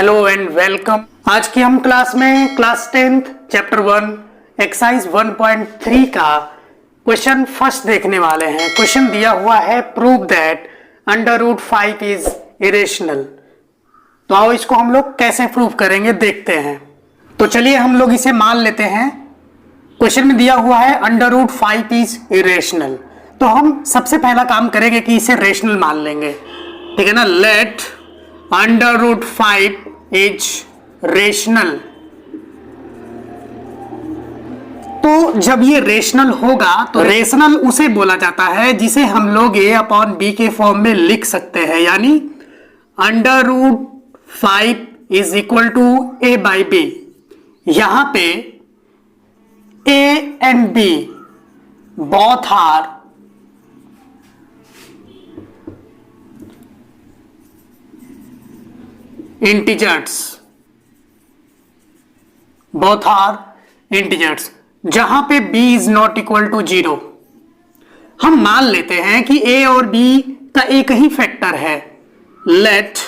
Hello and welcome. आज की हम क्लास में क्लास 10th चैप्टर 1 एक्सरसाइज 1.3 का क्वेश्चन फर्स्ट देखने वाले हैं। क्वेश्चन दिया हुआ है प्रूव दैट √5 इज इरेशनल। तो आओ इसको हम लोग कैसे प्रूव करेंगे देखते हैं। तो चलिए हम लोग इसे मान लेते हैं। क्वेश्चन में दिया हुआ है √5 इज इरेशनल, तो हम सबसे पहला काम करेंगे कि इसे रेशनल मान लेंगे, ठीक है ना। Let √5 is rational. तो जब ये रेशनल होगा तो रेशनल उसे बोला जाता है जिसे हम लोग a/b के फॉर्म में लिख सकते हैं, यानी √5 इज इक्वल टू a/b। यहां पे a and b both are integers, both are integers. जहां पे b is not equal to 0, हम मान लेते हैं कि a और b का एक ही फैक्टर है। Let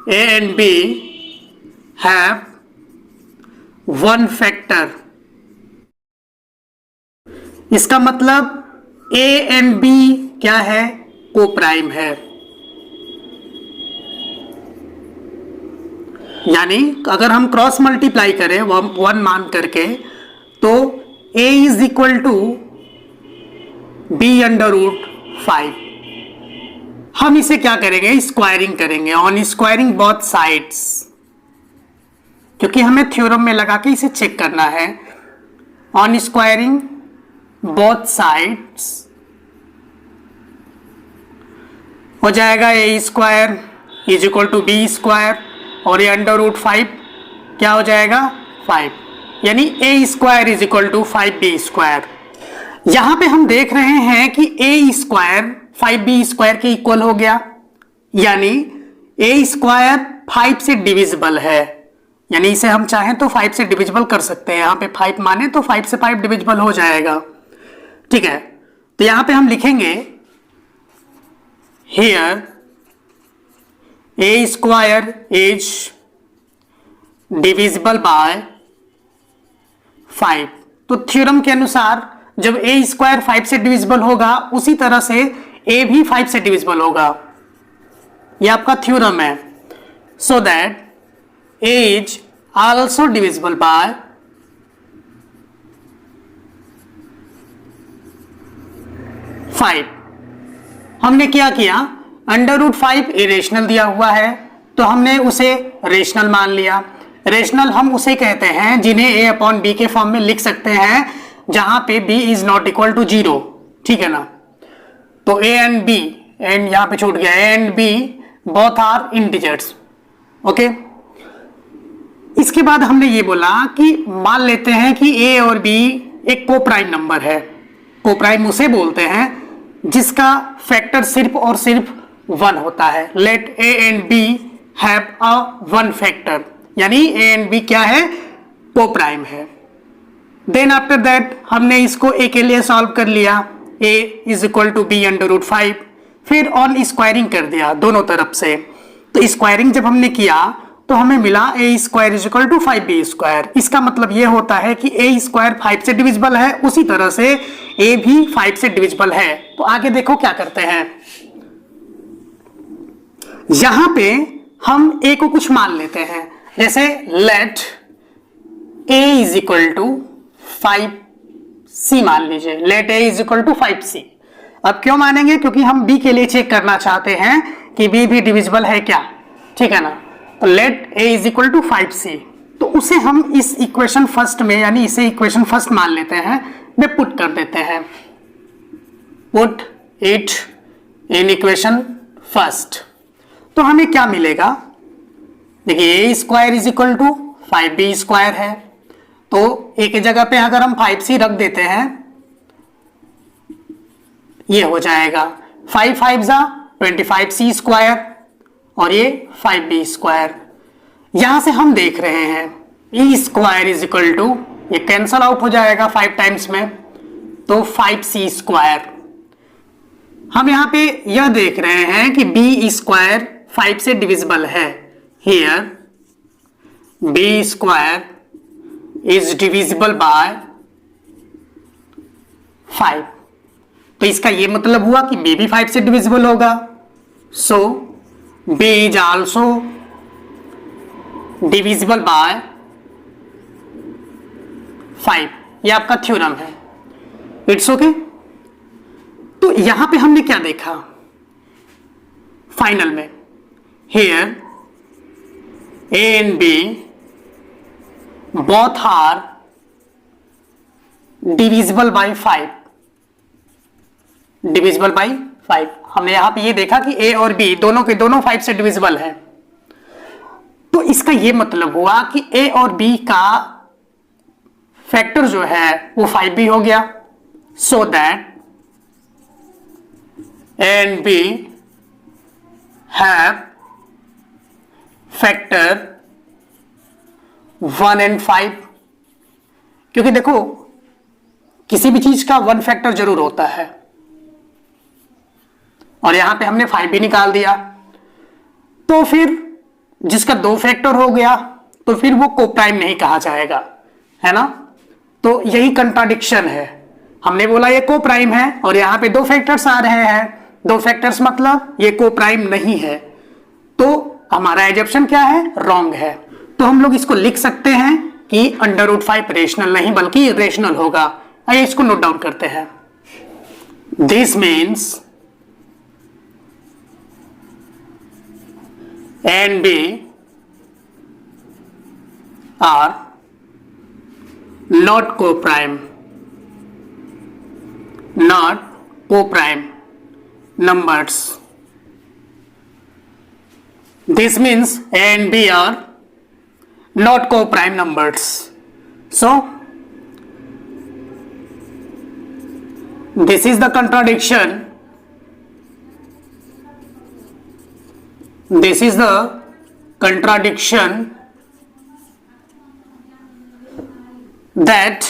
a and b have one factor. इसका मतलब a एंड b क्या है? को प्राइम है। यानी अगर हम क्रॉस मल्टीप्लाई करें वन मान करके, तो a is equal to b√5। हम इसे क्या करेंगे? स्क्वायरिंग करेंगे ऑन स्क्वायरिंग बोथ साइड्स, क्योंकि हमें थ्योरम में लगा के इसे चेक करना है। ऑन स्क्वायरिंग बोथ साइड्स हो जाएगा a² is equal to b², और ये √5 क्या हो जाएगा? 5, यानी a² is equal to 5b²। यहां पे हम देख रहे हैं कि a² 5b² के इक्वल हो गया, यानी a² 5 से डिविजिबल है। यानी इसे हम चाहें तो 5 से डिविजिबल कर सकते हैं। यहां पे 5 माने तो 5 से 5 डिविजिबल हो जाएगा, ठीक है। तो यहां पे हम लिखेंगे here a² is divisible by 5। तो थ्योरम के अनुसार जब a² 5 से डिविजिबल होगा, उसी तरह से a भी 5 से डिविजिबल होगा। यह आपका थ्योरम है। So that a is also divisible by 5। हमने क्या किया? √5 इरेशनल दिया हुआ है, तो हमने उसे रेशनल मान लिया। रेशनल हम उसे कहते हैं जिन्हें a/b के फॉर्म में लिख सकते हैं, जहां पे b is not equal to 0, ठीक है ना। तो a एंड b, एंड यहां पे छूट गया, a and b both are integers, okay. इसके बाद हमने ये बोला कि मान लेते हैं कि a और b एक कोप्राइम नंबर है। कोप्राइम उसे बोलते हैं जिसका फैक्टर सिर्फ और सिर्फ 1 होता है। Let a and b have a one factor, यानी a एंड b क्या है? कोप्राइम है। देन आफ्टर दैट हमने इसको a के लिए सॉल्व कर लिया, a is equal to b√5। फिर ऑन स्क्वायरिंग कर दिया दोनों तरफ से। तो स्क्वायरिंग जब हमने किया तो हमें मिला a² is equal to 5b²। इसका मतलब यह होता है कि a² 5 से डिविजिबल है, उसी तरह से a भी 5 से डिविजिबल है। तो आगे देखो क्या करते हैं। यहां पे हम a को कुछ मान लेते हैं, जैसे let a is equal to 5c मान लीजिए। Let a is equal to 5c। अब क्यों मानेंगे? क्योंकि हम b के लिए चेक करना चाहते हैं कि b भी डिविजिबल है क्या, ठीक है ना। तो let a is equal to 5c, तो उसे हम इस इक्वेशन फर्स्ट में, यानी इसे इक्वेशन फर्स्ट मान लेते हैं, में पुट कर देते हैं। Put it in equation first. तो हमें क्या मिलेगा? देखिए a² is equal to 5b² है, तो एक जगह पे अगर हम 5c रख देते हैं, ये हो जाएगा 5 5 जा 25c², और ये 5b²। यहां से हम देख रहे हैं e² इज इक्वल टू, ये कैंसल आउट हो जाएगा 5 टाइम्स में, तो 5c²। हम यहां पे यह देख रहे हैं कि b² 5 से डिविजिबल है। Here B square is divisible by 5। तो इसका ये मतलब हुआ कि बी भी 5 से डिविजिबल होगा। So b is also divisible by 5। ये आपका थ्योरम है। It's okay. तो यहां पे हमने क्या देखा फाइनल में, here A and b both are divisible by 5। Divisible by 5 हमने यहां पे ये देखा कि ए और बी दोनों के दोनों 5 से डिविजिबल है। तो इसका ये मतलब हुआ कि ए और बी का फैक्टर जो है वो 5 भी हो गया। So that A and B have factor 1 and 5। क्योंकि देखो किसी भी चीज का 1 फैक्टर जरूर होता है, और यहां पे हमने 5 भी निकाल दिया। तो फिर जिसका 2 फैक्टर हो गया तो फिर वो कोप्राइम नहीं कहा जाएगा, है ना। तो यही कंट्राडिक्शन है। हमने बोला ये कोप्राइम है और यहां पे 2 फैक्टर्स आ रहे हैं। 2 फैक्टर्स मतलब ये कोप्राइम नहीं है। तो हमारा एजप्शन क्या है, रॉन्ग है। तो हम लोग इसको लिख सकते हैं कि √5 रेशनल नहीं बल्कि इरेशनल होगा। आइए इसको नोट डाउन करते हैं। This means A and B are not coprime numbers. This means A and B are not coprime numbers. So this is the contradiction. This is the contradiction that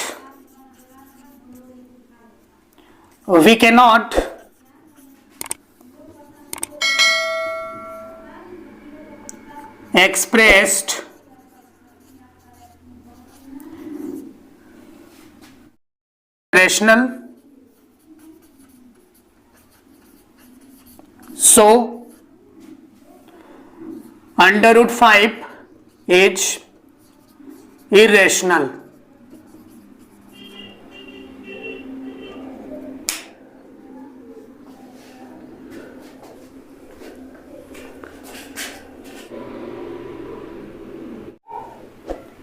we cannot expressed rational. So √5 is irrational.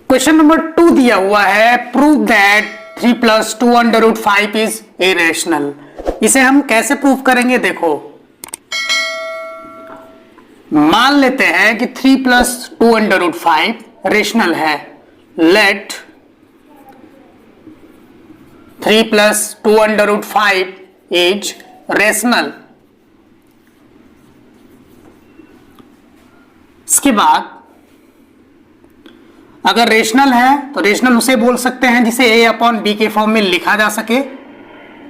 Question number 2 दिया हुआ है, prove that 3 + 2 √5 is irrational. इसे हम कैसे prove करेंगे, देखो मान लेते हैं कि 3 + 2 √5 रेशनल है। Let 3 + 2 √5 is rational. इसके बाद अगर रेशनल है तो रेशनल उसे बोल सकते हैं जिसे a/b के फॉर्म में लिखा जा सके।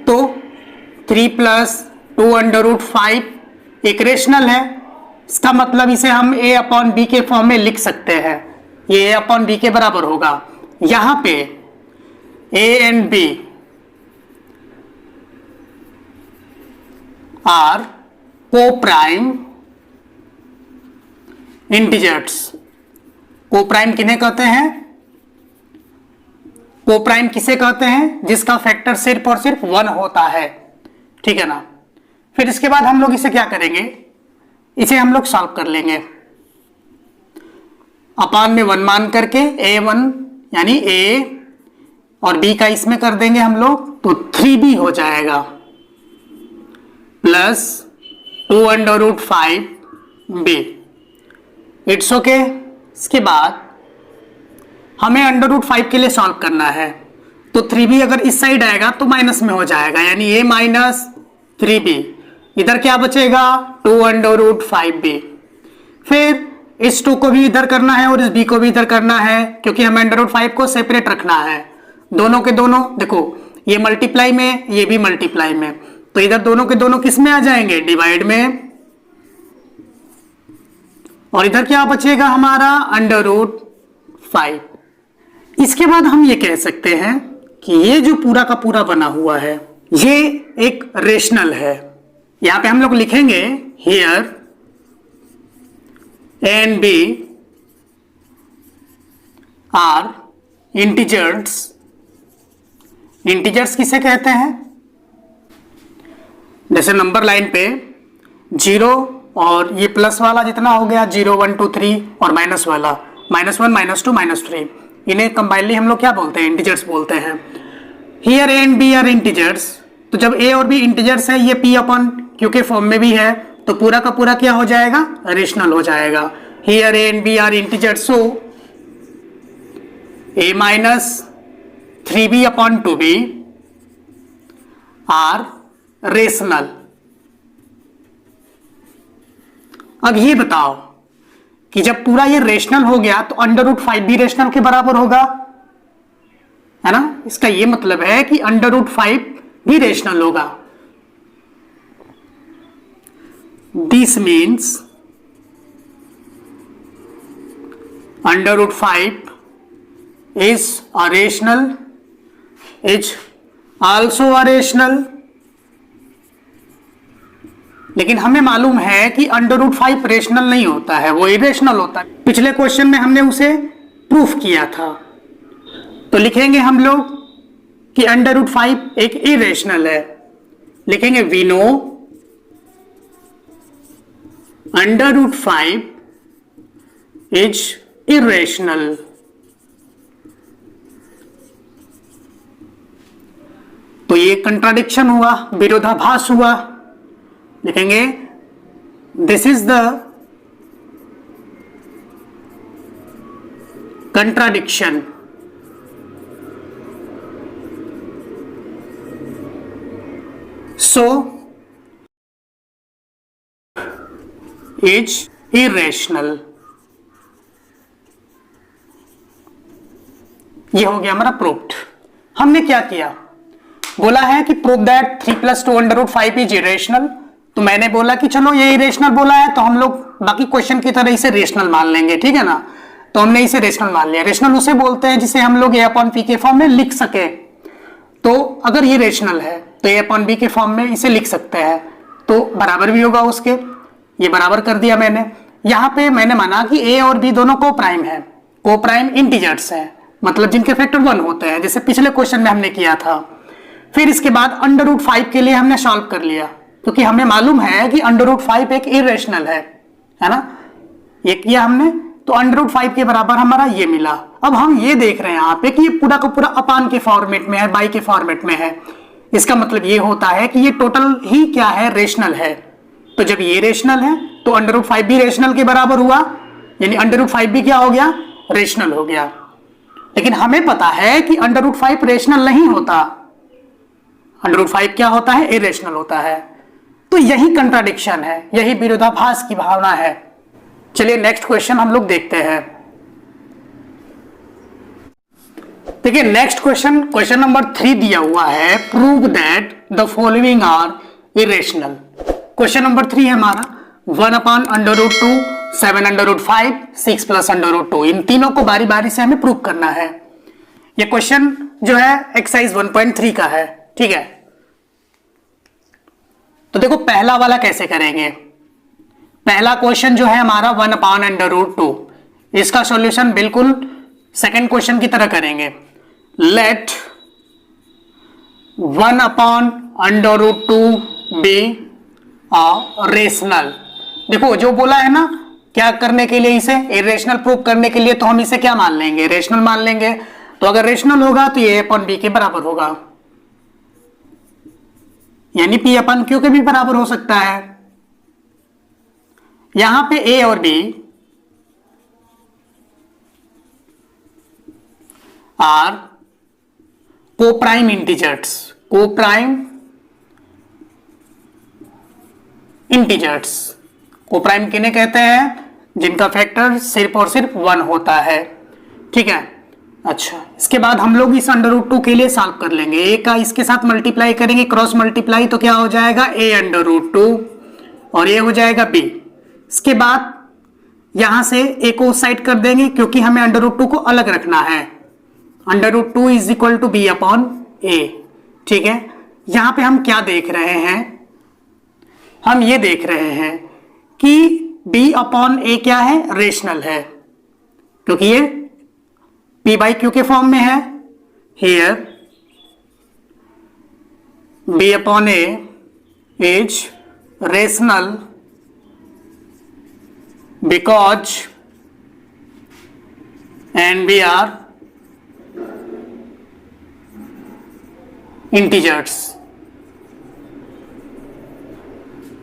तो 3 + 2 √5 एक रेशनल है, इसका मतलब इसे हम a/b के फॉर्म में लिख सकते हैं। ये a/b के बराबर होगा। यहां पे a and b are coprime integers. Coprime किन्हें कहते हैं, कोप्राइम किसे कहते हैं, जिसका फैक्टर सिर्फ और सिर्फ 1 होता है, ठीक है ना। फिर इसके बाद हम लोग इसे क्या करेंगे, इसे हम लोग सॉल्व कर लेंगे। अपान में 1 मान करके a1 यानी a और b का इसमें कर देंगे हम लोग, तो 3b हो जाएगा प्लस 2 √5b। It's okay. इसके बाद हमें √5 के लिए सॉल्व करना है, तो 3b अगर इस साइड आएगा तो माइनस में हो जाएगा, यानी a - 3b। इधर क्या बचेगा, 2 √5b। फिर इस 2 को भी इधर करना है और इस b को भी इधर करना है, क्योंकि हमें √5 को सेपरेट रखना है। दोनों के दोनों देखो, ये मल्टीप्लाई में, ये भी मल्टीप्लाई में, तो इधर दोनों के दोनों किस में आ जाएंगे, डिवाइड में। और इधर क्या बचेगा हमारा, 5। इसके बाद हम ये कह सकते हैं कि ये जो पूरा का पूरा बना हुआ है ये एक रेशनल है। यहां पे हम लोग लिखेंगे here A and B are integers. Integers किसे कहते हैं? जैसे नंबर लाइन पे 0 और ये प्लस वाला जितना हो गया 0 1 2 3 और माइनस वाला -1 -2 -3, इन्हें कंबाइनली हम लोग क्या बोलते हैं? इंटीजर्स बोलते हैं। Here A and B are integers, तो जब ए और बी इंटीजर्स है, ये पी अपॉन क्यू के फॉर्म में भी है, तो पूरा का पूरा क्या हो जाएगा? रेशनल हो जाएगा। Here A and B are integers, so a minus 3b upon 2b are rational। अब ये बताओ कि जब पूरा ये रेशनल हो गया तो √5 भी रेशनल के बराबर होगा, है ना? इसका ये मतलब है कि √5 भी रेशनल होगा। This means √5 is a rational, is also a rational। लेकिन हमें मालूम है कि √5 रेशनल नहीं होता है, वो इरेशनल होता है। पिछले क्वेश्चन में हमने उसे प्रूफ किया था। तो लिखेंगे हम लोग कि √5 एक इरेशनल है। लिखेंगे वी नो √5 इज इरेशनल। तो ये कंट्राडिक्शन हुआ, विरोधाभास हुआ। लिखेंगे this is the contradiction. So is irrational. ये हो गया हमारा प्रूव्ड। हमने क्या किया? बोला है कि प्रूव दैट 3 + 2 √5 इज इरेशनल। तो मैंने बोला कि चलो ये इरेशनल बोला है तो हम लोग बाकी क्वेश्चन की तरह इसे रेशनल मान लेंगे, ठीक है ना? तो हमने इसे रेशनल मान लिया। रेशनल उसे बोलते हैं जिसे हम लोग a/p के फॉर्म में लिख सके। तो अगर ये रेशनल है तो a/b के फॉर्म में इसे लिख सकते हैं, तो बराबर भी होगा उसके। ये बराबर कर दिया मैंने। यहां पे मैंने माना कि a और b दोनों को प्राइम है, को प्राइम इंटीजर्स है, मतलब जिनके फैक्टर 1 होते हैं, जैसे पिछले क्वेश्चन में हमने किया था। फिर इसके बाद √5 के लिए हमने सॉल्व कर लिया, क्योंकि हमें मालूम है कि √5 एक इरेशनल है ना? ये किया हमने, तो √5 के बराबर हमारा ये मिला। अब हम ये देख रहे हैं यहाँ पे कि ये पूरा का पूरा अपान के फॉर्मेट में है, बाई के फॉर्मेट में है। इसका मतलब ये होता है कि ये टोटल ही क्या है? रेशनल है। तो जब ये रेशनल है तो √5 भी रेशनल के बराबर हुआ, यानी √5 भी क्या हो गया? रेशनल हो गया। लेकिन हमें पता है कि √5 रेशनल नहीं होता, √5 क्या होता है? इरेशनल होता है। तो यही कंट्राडिक्शन है, यही विरोधाभास की भावना है। चलिए नेक्स्ट क्वेश्चन हम लोग देखते हैं। देखिए नेक्स्ट क्वेश्चन, क्वेश्चन नंबर 3 दिया हुआ है, prove that the following are irrational. Question number 3 है हमारा 1/√2, 7/5, 6 + √2। इन तीनों को बारी बारी से हमें प्रूव करना है। ये क्वेश्चन जो है एक्सरसाइज 1.3 का है, ठीक है? तो देखो पहला वाला कैसे करेंगे। पहला क्वेश्चन जो है हमारा 1/√2, इसका सॉल्यूशन बिल्कुल सेकंड क्वेश्चन की तरह करेंगे। Let 1/√2 be rational. देखो जो बोला है ना, क्या करने के लिए? इसे इरेशनल प्रूव करने के लिए, तो हम इसे क्या मान लेंगे? रेशनल मान लेंगे। तो अगर रेशनल होगा तो ये a/b के बराबर होगा, यानी p/q के भी बराबर हो सकता है। यहां पे a और b are coprime integers, coprime integers. Coprime किन्हें कहते हैं? जिनका फैक्टर सिर्फ और सिर्फ 1 होता है, ठीक है? अच्छा, इसके बाद हम लोग इस √2 के लिए सॉल्व कर लेंगे। a का इसके साथ मल्टीप्लाई करेंगे, क्रॉस मल्टीप्लाई, तो क्या हो जाएगा? a √2 और ये हो जाएगा b। इसके बाद यहां से ए को उस साइड कर देंगे क्योंकि हमें अंडर रूट 2 को अलग रखना है। Under root 2 is equal to b upon a. ठीक है, यहां पे हम क्या देख रहे हैं, हम ये देख रहे हैं कि b अपॉन ए क्या है, रेशनल है, क्योंकि ये p बाई क्यू के फॉर्म में है। Here b upon A is rational because and we are integers।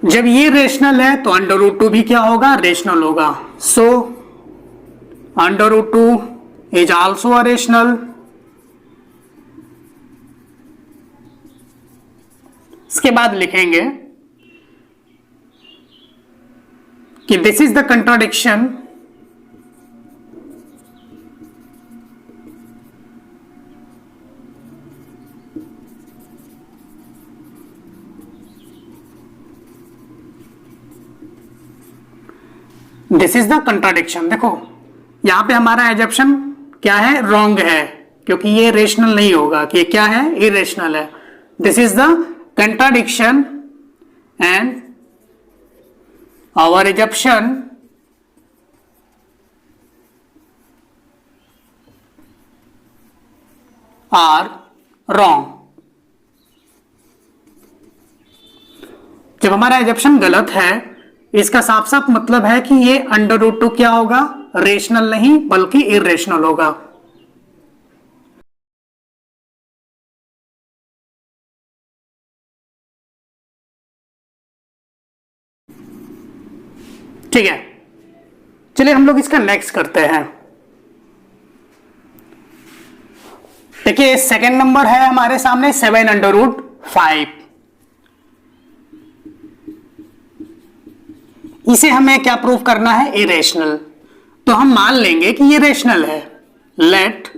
जब ये रेशनल है तो अंडर रूट 2 भी क्या होगा, रेशनल होगा। So under root 2 is also a rational. इसके बाद लिखेंगे कि this is the contradiction this is the contradiction. देखो यहां पे हमारा एजप्शन क्या है, रॉन्ग है, क्योंकि ये रेशनल नहीं होगा, कि ये क्या है, इरेशनल है। This is the contradiction and our assumption are wrong. जब हमारा एजप्शन गलत है, इसका साफ साफ मतलब है कि ये अंडर रूट 2 क्या होगा, रेशनल नहीं बल्कि इरेशनल होगा। ठीक है, चलिए हम लोग इसका नेक्स्ट करते हैं। देखिए सेकेंड नंबर है हमारे सामने 7 अंडर रूट 5। इसे हमें क्या प्रूव करना है, इरेशनल। तो हम मान लेंगे कि ये रेशनल है। Let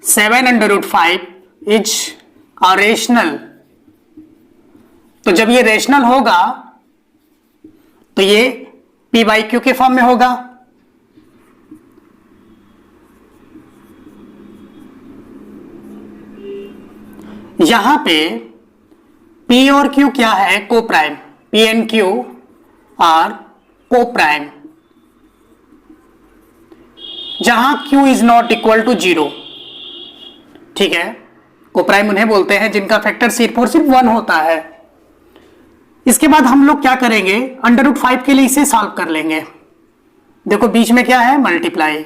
7 under root 5 is a rational. तो जब ये रेशनल होगा तो ये p बाई क्यू के फॉर्म में होगा। यहां पे p और q क्या है, को प्राइम। p एंड q आर को प्राइम, जहां q is not equal to 0। ठीक है, को प्राइम उन्हें बोलते हैं जिनका फैक्टर सिर्फ और सिर्फ 1 होता है। इसके बाद हम लोग क्या करेंगे, अंडर रूट 5 के लिए इसे सॉल्व कर लेंगे। देखो बीच में क्या है, मल्टीप्लाई।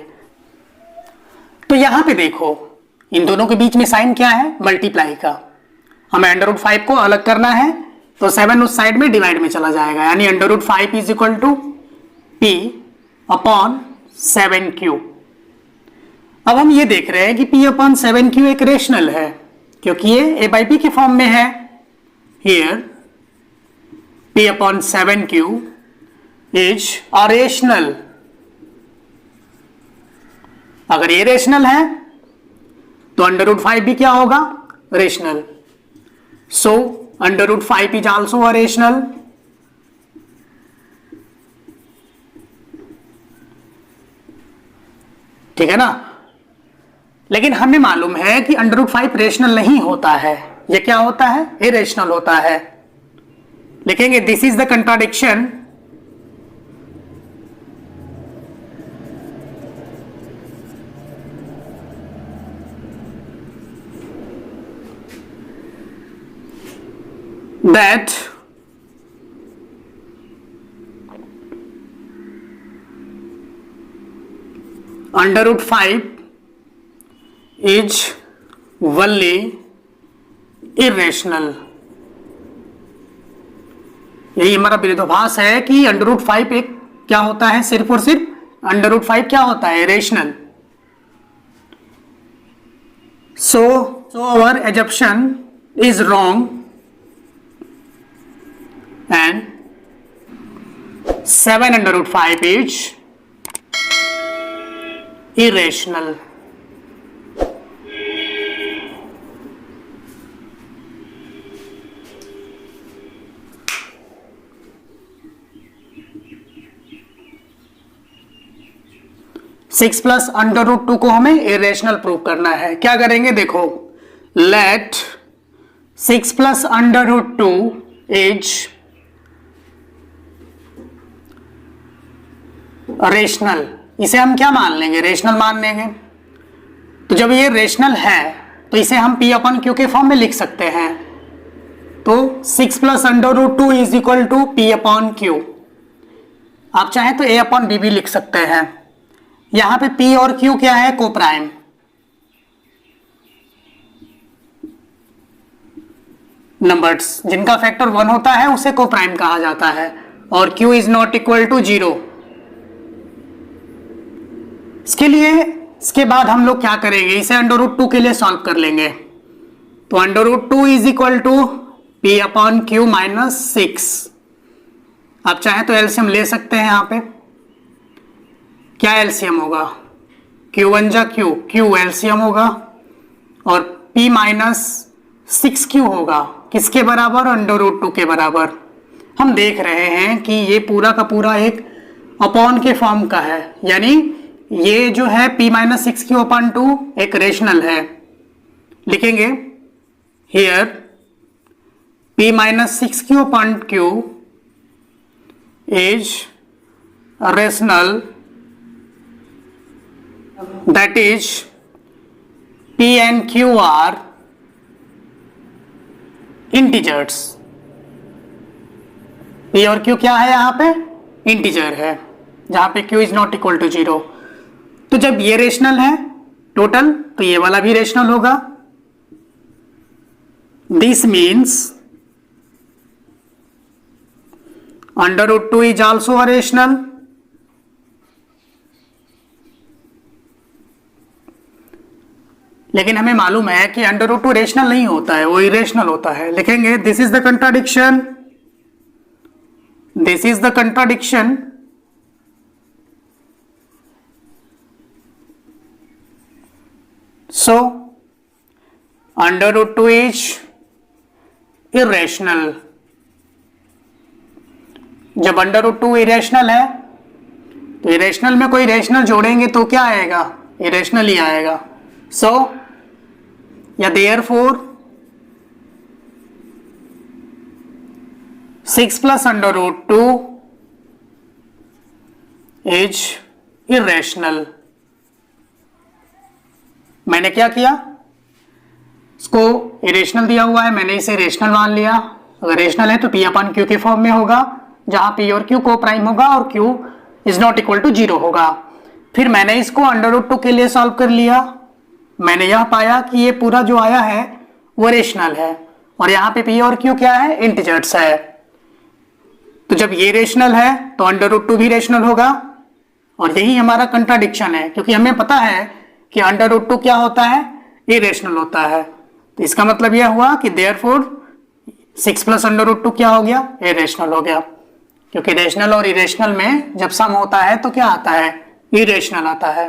तो यहां पे देखो इन दोनों के बीच में साइन क्या है, मल्टीप्लाई का। हमें अंडर रूट 5 को अलग करना है तो 7 उस साइड में डिवाइड में चला जाएगा, यानी under root 5 is equal to p upon 7q। अब हम ये देख रहे हैं कि p अपॉन 7q एक रेशनल है, क्योंकि ये a बाई p के फॉर्म में है। Here p upon 7q is a rational. अगर ये रेशनल है तो अंडर रूट 5 भी क्या होगा, rational. So under root 5 is also a rational. ठीक है ना, लेकिन हमें मालूम है कि अंडर रूट 5 रेशनल नहीं होता है, ये क्या होता है, इरेशनल होता है। लिखेंगे this is the contradiction that under root 5 is only irrational। यही हमारा विरोधाभास है कि अंडर रूट 5 एक क्या होता है, सिर्फ और सिर्फ अंडर रूट 5 क्या होता है, rational. So our assumption is wrong and 7 under root 5 is irrational। 6 plus under root 2 को हमें इरेशनल प्रूव करना है। क्या करेंगे देखो, let 6 plus under root 2 is rational. इसे हम क्या मान लेंगे, रेशनल मान लेंगे। तो जब ये रेशनल है तो इसे हम P अपन Q के फॉर्म में लिख सकते हैं। तो 6 plus under root 2 is equal to P upon Q। आप चाहें तो A अपॉन B भी लिख सकते हैं। यहां पे P और Q क्या है, को प्राइम। नंबर्स जिनका फैक्टर 1 होता है उसे को प्राइम कहा जाता है, और Q is not equal to 0। इसके बाद हम लोग क्या करेंगे, इसे अंडर रूट 2 के लिए सॉल्व कर लेंगे। तो under root 2 is equal to P upon Q minus 6। आप चाहें तो एलसीएम ले सकते हैं। यहां पे क्या एलसीएम होगा, Q1 जा Q एलसीएम होगा, और P माइनस 6Q होगा किसके बराबर, अंडर रूट 2 के बराबर। हम देख रहे हैं कि ये पूरा का पूरा एक अपॉन के फॉर्म का है, यानी ये जो है P माइनस 6Q अपॉन 2 एक रेशनल है। लिखेंगे here P minus 6Q upon Q is rational, that is P and Q are integers. P और Q क्या है, यहां पे इंटीजर है, जहां पे Q is not equal to 0। तो जब ये रेशनल है टोटल, तो ये वाला भी रेशनल होगा। This means under root 2 is also a rational. लेकिन हमें मालूम है कि अंडर रूट 2 रेशनल नहीं होता है, वो इरेशनल होता है। लिखेंगे this is the contradiction, this is the contradiction. So, under root 2 is irrational। जब अंडर रूट 2 इरेशनल है तो इरेशनल में कोई रेशनल जोड़ेंगे तो क्या आएगा, इरेशनल ही आएगा। सो या therefore 6 plus under root 2 is irrational. मैंने क्या किया, इसको इरेशनल दिया हुआ है, मैंने इसे रेशनल मान लिया। अगर रेशनल है तो P अपन Q के फॉर्म में होगा, जहां P और Q को प्राइम होगा और Q is not equal to 0 होगा। फिर मैंने इसको अंडर रूट 2 के लिए सॉल्व कर लिया। मैंने यह पाया कि ये पूरा जो आया है वो रेशनल है, और यहाँ पे P और Q क्या है, इंटीजर्स है। तो जब ये रेशनल है तो अंडर रूट 2 भी रेशनल होगा, और यही हमारा कंट्राडिक्शन है, क्योंकि हमें पता है कि अंडर रूट 2 क्या होता है, इरेशनल होता है। तो इसका मतलब यह हुआ कि देयरफॉर 6 प्लस अंडर रूट 2 क्या हो गया, इरेशनल हो गया। क्योंकि रेशनल और इरेशनल में जब सम होता है तो क्या आता है, इरेशनल आता है।